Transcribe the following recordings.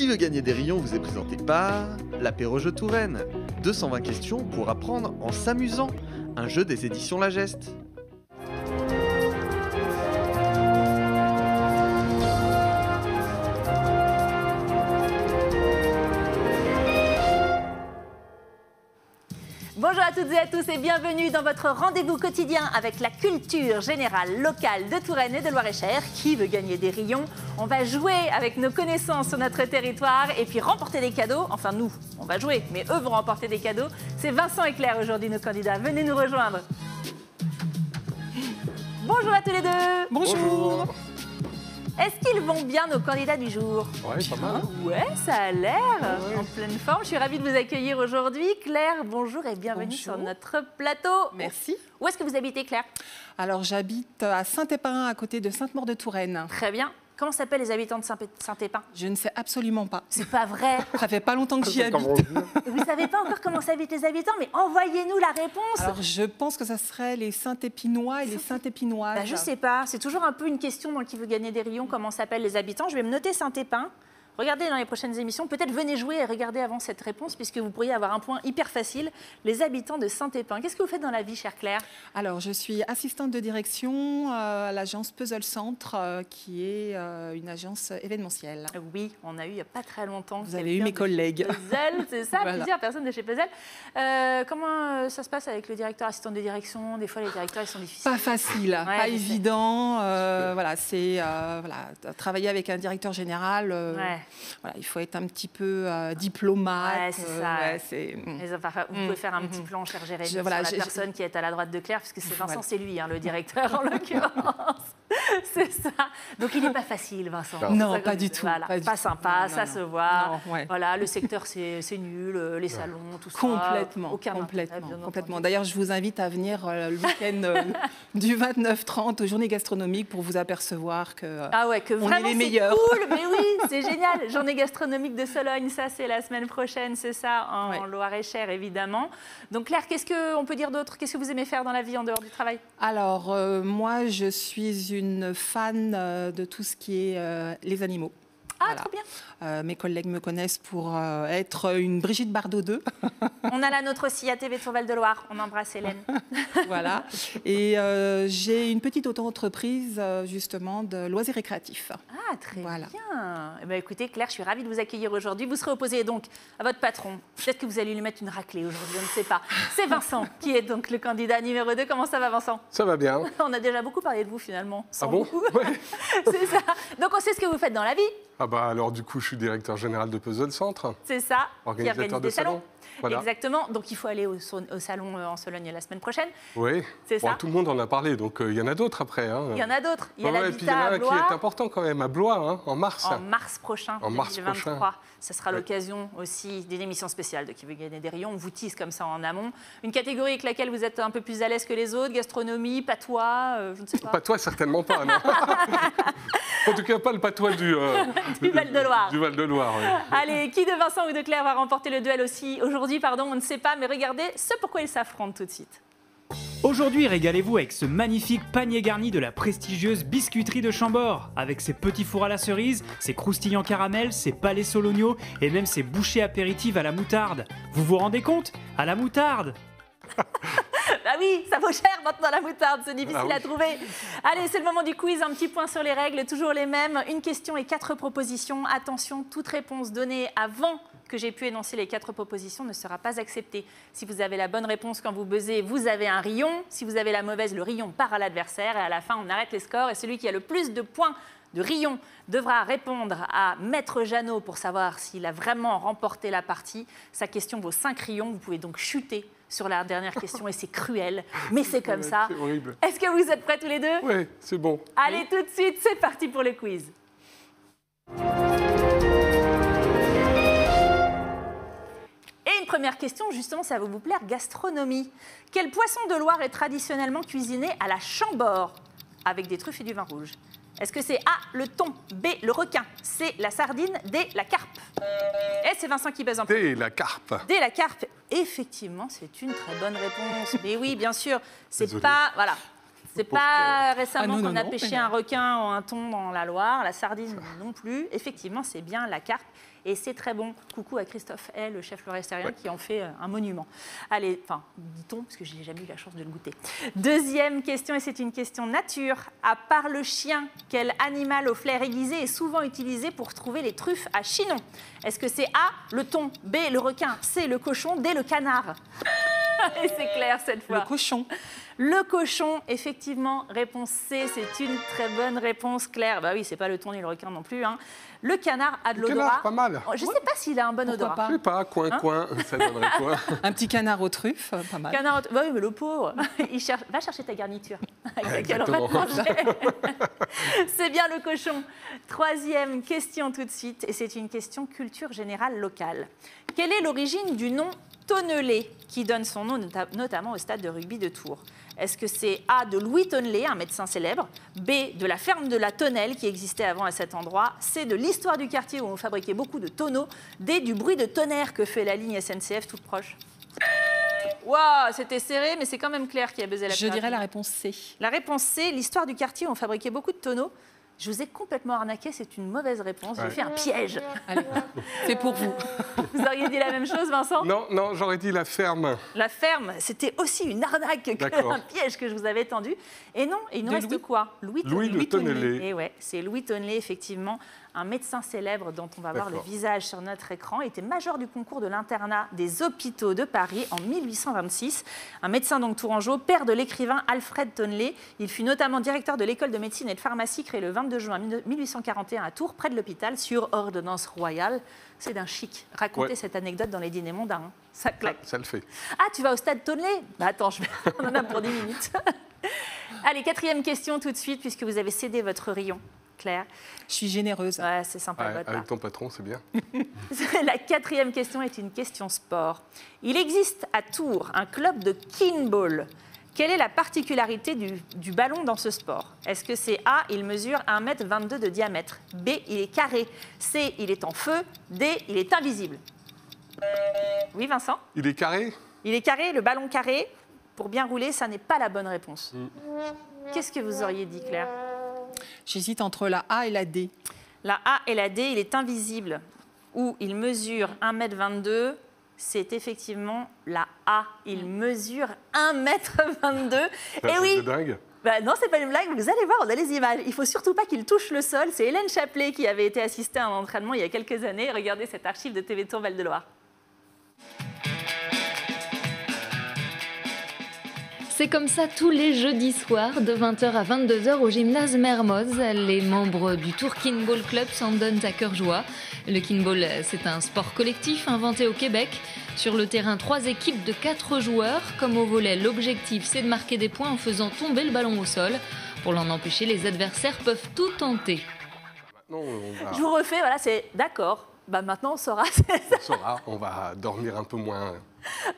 Qui veut gagner des rayons vous est présenté par l'Apéro-Jeu Touraine. 220 questions pour apprendre en s'amusant. Un jeu des éditions La Geste. Bonjour à toutes et à tous et bienvenue dans votre rendez-vous quotidien avec la culture générale locale de Touraine et de Loir-et-Cher. Qui veut gagner des rayons? On va jouer avec nos connaissances sur notre territoire et puis remporter des cadeaux. Enfin nous, on va jouer, mais eux vont remporter des cadeaux. C'est Vincent et Claire aujourd'hui nos candidats. Venez nous rejoindre. Bonjour à tous les deux. Bonjour. Est-ce qu'ils vont bien, nos candidats du jour? Ouais, pas mal. Ouais, ça a l'air en pleine forme. Je suis ravie de vous accueillir aujourd'hui. Claire, bonjour et bienvenue sur notre plateau. Merci. Où est-ce que vous habitez, Claire? Alors, j'habite à Saint-Épin, à côté de Sainte-Maure-de-Touraine. Très bien. Comment s'appellent les habitants de Saint-Épin? Je ne sais absolument pas. C'est pas vrai. Ça fait pas longtemps que j'y habite. Vous savez pas encore comment s'habitent les habitants, mais envoyez-nous la réponse. Alors, je pense que ça serait les Saint-Épinois et les Saint-Épinoises. Bah, je sais pas. C'est toujours un peu une question dans Qui veut gagner des rayons, comment s'appellent les habitants. Je vais me noter Saint-Épin. Regardez dans les prochaines émissions, peut-être venez jouer et regardez avant cette réponse, puisque vous pourriez avoir un point hyper facile, les habitants de Saint-Épin. Qu'est-ce que vous faites dans la vie, chère Claire? Alors, je suis assistante de direction à l'agence Puzzle Centre, qui est une agence événementielle. Oui, on a eu il n'y a pas très longtemps. Vous avez eu mes collègues. Puzzle, c'est ça, Voilà. Plusieurs personnes de chez Puzzle. Comment ça se passe avec le directeur, assistant de direction? Des fois, les directeurs, ils sont difficiles. Pas facile, Ouais, pas je sais. évident. Voilà, c'est travailler avec un directeur général. Voilà, il faut être un petit peu diplomate. Ouais, c'est ça. C'est Vous pouvez faire un petit plan, cher Jérémy, sur voilà, la personne qui est à la droite de Claire, puisque c'est Vincent, Voilà. c'est lui, hein, le directeur en l'occurrence. C'est ça. Donc il n'est pas facile, Vincent. Non, C'est ça pas qu'on du dit. tout. Voilà. Pas du Pas tout. sympa, Non, ça non. se voit. Non, ouais. Voilà, le secteur, c'est nul, les salons, tout ça. Complètement, Aucun complètement, intérêt, bien complètement. entendu. D'ailleurs, je vous invite à venir le week-end du 29-30 aux Journées gastronomiques pour vous apercevoir que Ah ouais, que on vraiment est les c'est meilleurs. cool, mais oui, c'est génial. Journée gastronomique de Sologne, ça c'est la semaine prochaine, c'est ça, en Ouais. Loir-et-Cher évidemment. Donc Claire, qu'est-ce qu'on peut dire d'autre? Qu'est-ce que vous aimez faire dans la vie en dehors du travail? Alors, moi, je suis une fan de tout ce qui est les animaux. Ah, Voilà. trop bien. Mes collègues me connaissent pour être une Brigitte Bardot 2. On a la nôtre aussi à TV Tour Val-de-Loire. On embrasse Hélène. Voilà. Et j'ai une petite auto-entreprise, justement, de loisirs récréatifs. Ah, très Voilà. bien. Eh ben, écoutez, Claire, je suis ravie de vous accueillir aujourd'hui. Vous serez opposée donc à votre patron. Peut-être que vous allez lui mettre une raclée aujourd'hui, on ne sait pas. C'est Vincent qui est donc le candidat numéro 2. Comment ça va, Vincent? Ça va bien. On a déjà beaucoup parlé de vous, finalement. Sans Ah bon? vous. Ouais. C'est ça. Donc, on sait ce que vous faites dans la vie. Ah bah alors du coup, je suis directeur général de Puzzle Centre, C'est ça. Qui organisateur organise de des salons. salons. Voilà. Exactement. Donc, il faut aller au salon en Sologne la semaine prochaine. Oui. C'est ça. Tout le monde en a parlé, donc il y en a d'autres après. Hein. Il y en a d'autres. Il y a Ouais, et puis il y l'habitat en a à un qui Blois. est important quand même, à Blois, hein, en mars. En mars prochain, En mars 2023. prochain. Ce sera Ouais. l'occasion aussi d'une émission spéciale de Qui veut gagner des rayons. On vous tease comme ça en amont. Une catégorie avec laquelle vous êtes un peu plus à l'aise que les autres, gastronomie, patois, je ne sais pas. Patois, certainement pas, non. En tout cas, pas le patois du Val-de-Loire. Du Val-de-Loire, oui. Allez, qui de Vincent ou de Claire va remporter le duel aussi aujourd'hui? Pardon, on ne sait pas, mais regardez ce pourquoi ils s'affrontent tout de suite. Aujourd'hui, régalez-vous avec ce magnifique panier garni de la prestigieuse biscuiterie de Chambord, avec ses petits fours à la cerise, ses croustillants caramel, ses palais sologno et même ses bouchées apéritives à la moutarde. Vous vous rendez compte? À la moutarde! Ah oui, ça vaut cher maintenant la moutarde, c'est difficile Ah oui. à trouver. Allez, c'est le moment du quiz, un petit point sur les règles, toujours les mêmes. Une question et 4 propositions. Attention, toute réponse donnée avant que j'ai pu énoncer les 4 propositions ne sera pas acceptée. Si vous avez la bonne réponse quand vous buzzez, vous avez un rayon. Si vous avez la mauvaise, le rayon part à l'adversaire. Et à la fin, on arrête les scores. Et celui qui a le plus de points de rayon devra répondre à Maître Jeannot pour savoir s'il a vraiment remporté la partie. Sa question vaut 5 rayons. Vous pouvez donc chuter sur la dernière question et c'est cruel, mais c'est comme ça. C'est horrible. Est-ce que vous êtes prêts tous les deux? Oui, c'est bon. Allez, tout de suite, c'est parti pour le quiz. Et une première question, justement, ça va vous plaire, gastronomie. Quel poisson de Loire est traditionnellement cuisiné à la Chambord avec des truffes et du vin rouge? Est-ce que c'est A, le thon, B, le requin, C, la sardine, D, la carpe? Et c'est Vincent qui baise en premier. Et la carpe. D, la carpe. Effectivement, c'est une très bonne réponse. Mais oui, bien sûr, c'est Désolé. pas... Voilà. C'est pas Ah récemment non, qu'on a non, pêché mais- un requin ou un thon dans la Loire, la sardine non plus. Effectivement, c'est bien la carpe et c'est très bon. Coucou à Christophe Hay, le chef florestérien, qui en fait un monument. Allez, enfin, dit-on, parce que je n'ai jamais eu la chance de le goûter. Deuxième question, et c'est une question nature. À part le chien, quel animal au flair aiguisé est souvent utilisé pour trouver les truffes à Chinon? Est-ce que c'est A, le thon, B, le requin, C, le cochon, D, le canard? Et c'est clair cette fois. Le cochon. Le cochon, effectivement, réponse C, c'est une très bonne réponse, Claire. Bah oui, c'est pas le thon ni le requin non plus. Hein. Le canard a de Le l'odorat. canard, pas mal. Je sais pas s'il a un bon Pourquoi odorat. pas Je sais pas, coin, ça donnerait quoi? Un petit canard aux truffes, pas mal. Canard, bah oui, mais le pauvre, va chercher ta garniture avec laquelle on va te Exactement. manger. C'est bien le cochon. Troisième question tout de suite, et c'est une question culture générale locale. Quelle est l'origine du nom Tonnelet, qui donne son nom notamment au stade de rugby de Tours? Est-ce que c'est A, de Louis Tonnelet, un médecin célèbre, B, de la ferme de la Tonnelle qui existait avant à cet endroit, C, de l'histoire du quartier où on fabriquait beaucoup de tonneaux, D, du bruit de tonnerre que fait la ligne SNCF toute proche? Waouh, c'était serré, mais c'est quand même Claire qui a buzzé la Je plus dirais rapide. la réponse C. La réponse C, l'histoire du quartier où on fabriquait beaucoup de tonneaux. Je vous ai complètement arnaqué, c'est une mauvaise réponse. J'ai Ouais. fait un piège. Allez, c'est pour vous. Vous auriez dit la même chose, Vincent? Non, j'aurais dit la ferme. La ferme, c'était aussi une arnaque D'accord. qu'un piège que je vous avais tendu. Et non, il nous De reste Louis quoi? Louis de Tonnelet. Et ouais, c'est Louis Tonnelet, effectivement, un médecin célèbre dont on va voir le D'accord. visage sur notre écran. Il était major du concours de l'internat des hôpitaux de Paris en 1826. Un médecin donc tourangeau, père de l'écrivain Alfred Tonnelet. Il fut notamment directeur de l'école de médecine et de pharmacie créée le 22 juin 1841 à Tours, près de l'hôpital, sur ordonnance royale. C'est d'un chic. Racontez Ouais. cette anecdote dans les dîners mondains. Hein. Ça claque. Ça le fait. Ah, tu vas au stade Tonnelet? Bah attends, on en a pour 10 minutes. Allez, quatrième question tout de suite, puisque vous avez cédé votre rayon, Claire. Je suis généreuse. Ouais, c'est sympa de Ouais, votre part. avec ton patron, c'est bien. La quatrième question est une question sport. Il existe à Tours un club de kinball. Quelle est la particularité du ballon dans ce sport? Est-ce que c'est A, il mesure 1,22 m de diamètre, B, il est carré, C, il est en feu, D, il est invisible? Oui, Vincent? Il est carré? Il est carré, le ballon carré. Pour bien rouler, ça n'est pas la bonne réponse. Qu'est-ce que vous auriez dit, Claire? J'hésite entre la A et la D. La A et la D, il est invisible. Ou il mesure 1,22 m, c'est effectivement la A. Il mesure 1,22 m. C'est un Et truc oui, de dingue. bah non, c'est pas une blague, vous allez voir, on a les images. Il faut surtout pas qu'il touche le sol. C'est Hélène Chaplet qui avait été assistée à un entraînement il y a quelques années. Regardez cette archive de TV Tour Val-de-Loire. C'est comme ça tous les jeudis soirs, de 20h à 22h au gymnase Mermoz. Les membres du Tour Kinball Club s'en donnent à cœur joie. Le kinball, c'est un sport collectif inventé au Québec. Sur le terrain, 3 équipes de 4 joueurs. Comme au volley, l'objectif, c'est de marquer des points en faisant tomber le ballon au sol. Pour l'en empêcher, les adversaires peuvent tout tenter. Maintenant, on va, Je vous refais, voilà, c'est d'accord. Bah maintenant, on saura. on saura, on va dormir un peu moins.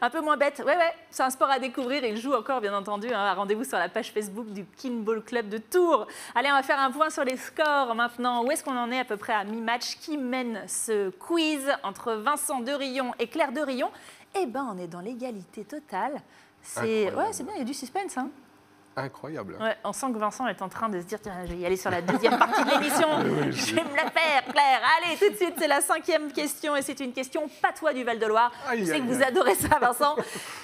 Un peu moins bête. Ouais, c'est un sport à découvrir. Il joue encore, bien entendu. Hein. Rendez-vous sur la page Facebook du Kinball Club de Tours. Allez, on va faire un point sur les scores maintenant. Où est-ce qu'on en est à peu près à mi-match? Qui mène ce quiz entre Vincent Derillon et Claire Derillon? Eh ben, on est dans l'égalité totale. C'est Incroyable. ouais, c'est bien, il y a du suspense. Hein. Incroyable. Ouais, on sent que Vincent est en train de se dire tiens, je vais y aller sur la deuxième partie de l'émission. Je vais me la faire, Claire. Allez, tout de suite, c'est la 5e question et c'est une question patois du Val-de-Loire. Je Aïe, sais aïe, que vous aïe. adorez ça, Vincent.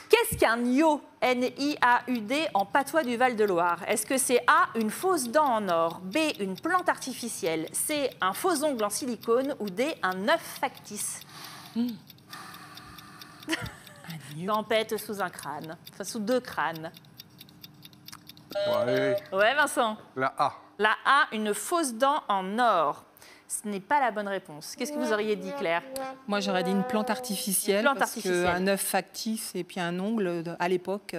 Qu'est-ce qu'un NIAUD, N-I-A-U-D, en patois du Val-de-Loire? Est-ce que c'est A, une fausse dent en or, B, une plante artificielle, C, un faux ongle en silicone ou D, un œuf factice? Tempête sous un crâne, enfin sous 2 crânes. Ouais, Ouais, Vincent. la A. La A, une fausse dent en or. Ce n'est pas la bonne réponse. Qu'est-ce que vous auriez dit, Claire? Moi, j'aurais dit une plante artificielle. Plante parce artificielle. qu'un œuf factice et puis un ongle, à l'époque...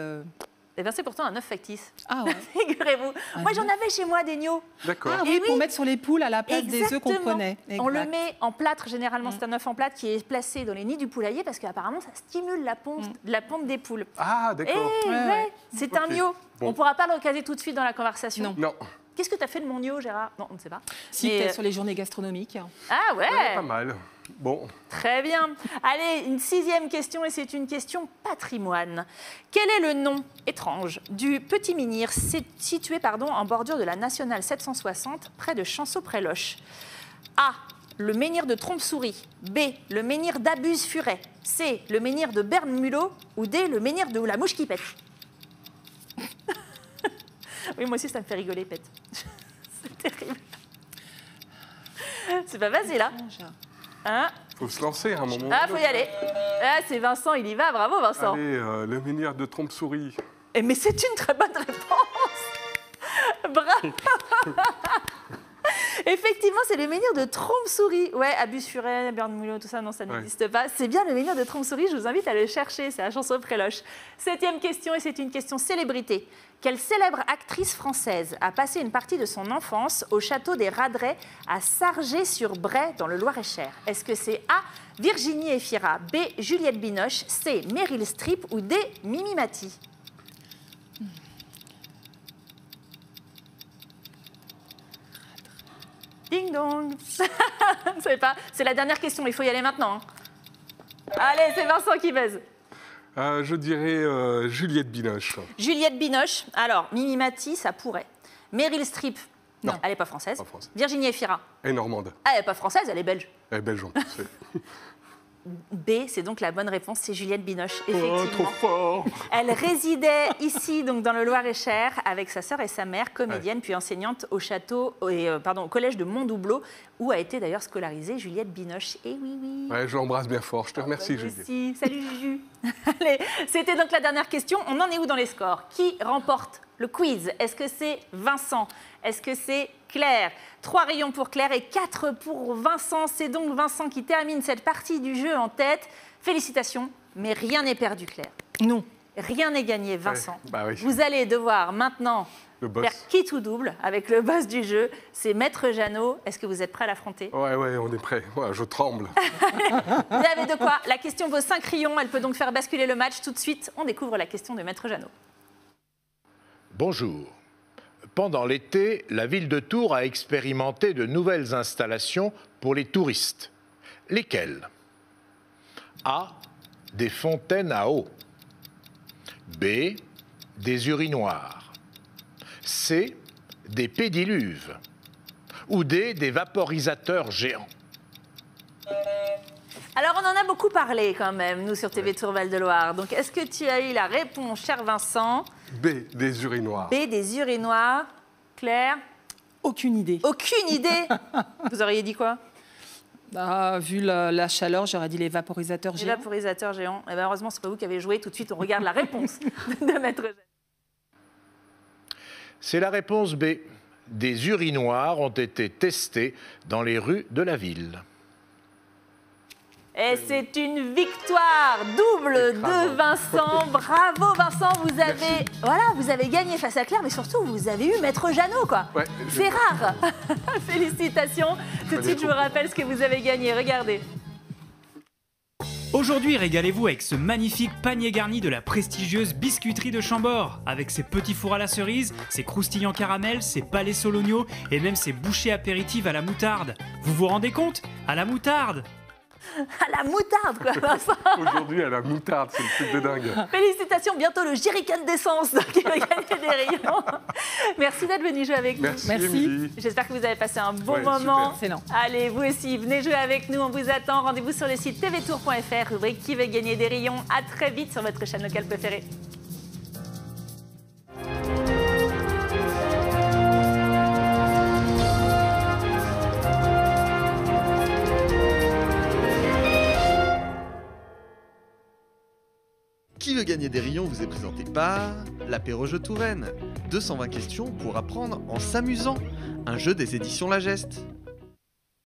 Eh bien, c'est pourtant un œuf factice. Ah ouais. Figurez-vous. Moi, j'en avais chez moi des niaux. D'accord. Ah Et oui, oui. pour mettre sur les poules à la place des œufs qu'on Exactement. prenait. On le Exact. met en plâtre, généralement, c'est un œuf en plâtre qui est placé dans les nids du poulailler parce qu'apparemment, ça stimule la ponte des poules. Ah, Eh d'accord. ouais, ouais. c'est Ok. un niau. Bon. On ne pourra pas le caser tout de suite dans la conversation. Non. Non. Qu'est-ce que tu as fait de mon niau, Gérard? Non, on ne sait pas. Si Mais, t'es sur les journées gastronomiques. Ah ouais, Ouais, pas mal. Bon. Très bien. Allez, une 6e question et c'est une question patrimoine. Quel est le nom étrange du petit menhir situé en bordure de la nationale 760 près de Chanceau-près-Loches? A. Le menhir de Trompe-Souris. B. Le menhir d'Abuse-Furet. C. Le menhir de Berne-Mulot. Ou D. Le menhir de la Mouche qui pète. Oui, moi aussi, ça me fait rigoler, pète. C'est terrible. C'est pas facile, hein? Hein? Faut se lancer à un moment. Ah, faut y aller. Ah, c'est Vincent, il y va. Bravo, Vincent. Allez, le menhir de Trompe-Souris. Mais c'est une très bonne réponse. Bravo. Effectivement, c'est le menhir de Trompe-Souris. Ouais, Abuse-Furet, Berne-Mulot, tout ça, non, ça n'existe pas. C'est bien le menhir de Trompe-Souris, je vous invite à le chercher, c'est à Chanceau-près-Loches. 7e question, et c'est une question célébrité. Quelle célèbre actrice française a passé une partie de son enfance au château des Radrets à Sargé-sur-Bray, dans le Loir-et-Cher? Est-ce que c'est A. Virginie Efira, B. Juliette Binoche, C. Meryl Streep ou D. Mimi Mati? Ding dong. Vous savez pas, c'est la dernière question, il faut y aller maintenant. Hein. Allez, c'est Vincent qui buzz. Je dirais Juliette Binoche. Juliette Binoche. Alors, Mimi Mati, ça pourrait. Meryl Streep, non, elle n'est pas française. Pas française. Virginie Efira. Elle est normande. Ah, elle n'est pas française, elle est belge. Elle est belge. B, c'est donc la bonne réponse, c'est Juliette Binoche, effectivement. Oh, trop fort. Elle résidait ici, donc dans le Loir-et-Cher, avec sa sœur et sa mère, comédienne, puis enseignante au au collège de Mondoubleau, où a été d'ailleurs scolarisée Juliette Binoche. Et oui, oui. Ouais, je l'embrasse bien fort. Je te remercie, Juliette. Merci. Salut, Juju. Allez, c'était donc la dernière question. On en est où dans les scores? Qui remporte le quiz? Est-ce que c'est Vincent? Est-ce que c'est Claire? 3 rayons pour Claire et 4 pour Vincent. C'est donc Vincent qui termine cette partie du jeu en tête. Félicitations, mais rien n'est perdu, Claire. Non. Rien n'est gagné, Vincent. Ouais, bah oui. Vous allez devoir maintenant faire quitte ou double avec le boss du jeu. C'est Maître Jeannot. Est-ce que vous êtes prêt à l'affronter? Ouais, on est prêt. Ouais, je tremble. Vous avez de quoi? La question vaut 5 rayons. Elle peut donc faire basculer le match. Tout de suite, on découvre la question de Maître Jeannot. Bonjour. Pendant l'été, la ville de Tours a expérimenté de nouvelles installations pour les touristes. Lesquelles? A. Des fontaines à eau. B. Des urinoirs. C. Des pédiluves. Ou D. Des vaporisateurs géants. Alors, on en a beaucoup parlé quand même, nous, sur TV Tour Val-de-Loire. Donc, est-ce que tu as eu la réponse, cher Vincent? B, des urinoirs. B, des urinoirs. Claire? Aucune idée. Aucune idée. Vous auriez dit quoi? Vu la chaleur, j'aurais dit les vaporisateurs géants. Les vaporisateurs géants. Et bien, heureusement, c'est pas vous qui avez joué. Tout de suite, on regarde la réponse de Maître Jeannot. C'est la réponse B. Des urinoirs ont été testés dans les rues de la ville. Et c'est une victoire double de Vincent. Bravo Vincent, vous avez gagné face à Claire, mais surtout vous avez eu Maître Jeannot, quoi. Ouais, c'est rare. Félicitations. Tout de suite, je vous rappelle ce que vous avez gagné. Regardez. Aujourd'hui, régalez-vous avec ce magnifique panier garni de la prestigieuse biscuiterie de Chambord. Avec ses petits fours à la cerise, ses croustillants caramel, ses palais sologno et même ses bouchées apéritives à la moutarde. Vous vous rendez compte? À la moutarde! À la moutarde, quoi, Vincent. Aujourd'hui, à la moutarde, c'est le truc de dingue. Félicitations, bientôt le jerrycan d'essence qui va gagner des rayons. Merci d'être venu jouer avec nous. Merci. J'espère que vous avez passé un bon moment. Excellent. Allez, vous aussi, venez jouer avec nous, on vous attend. Rendez-vous sur le site tvtour.fr, rubrique qui veut gagner des rayons. À très vite sur votre chaîne locale préférée. Qui veut gagner des rayons vous est présenté par l'Apéro Jeu Touraine. 220 questions pour apprendre en s'amusant. Un jeu des éditions La Geste.